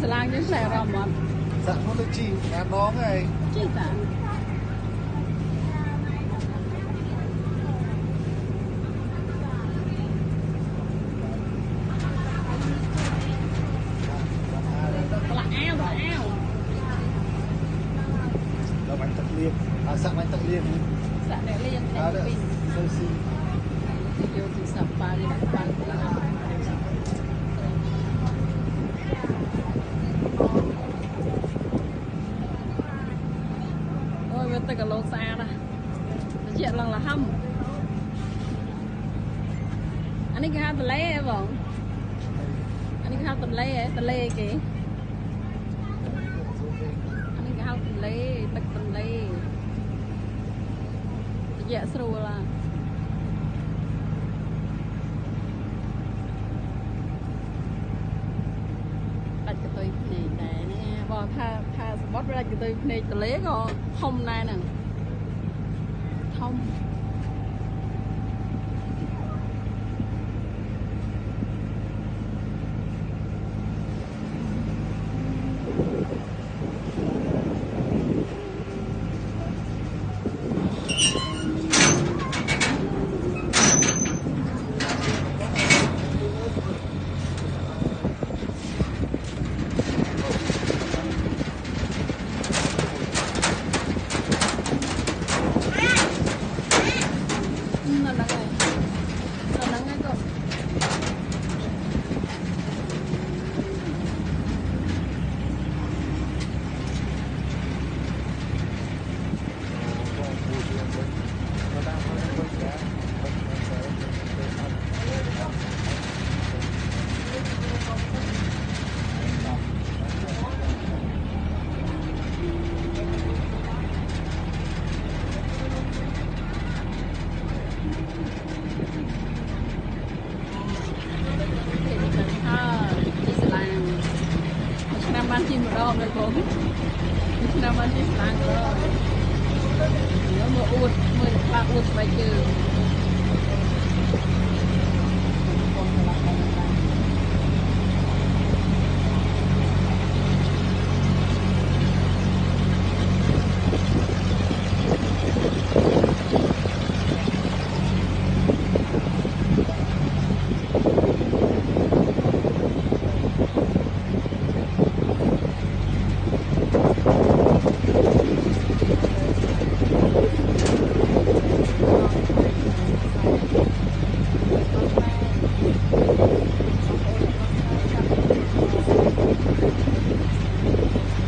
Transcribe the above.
lang chứ xe rộng mà dạ nó được chỉ ngàn đó này chỉ cả là bánh tật liên sẵn bánh tật liên sẵn để liên sơ si vô thì sập ba đi đặt ba ôi bên tay cả lô xa đó chuyện lần là hâm anh ấy cái tờ lê vâng anh ấy cái tờ lê kì anh ấy cái tờ lê tật tờ lê dạ sưu là đặt cái tôi này nè bò tha spot ra cái tôi này tờ lê có không này nè không ban chim một đo được không? Năm ban chim sáng rồi. Nó mưa uất, mưa bạc uất bài trừ.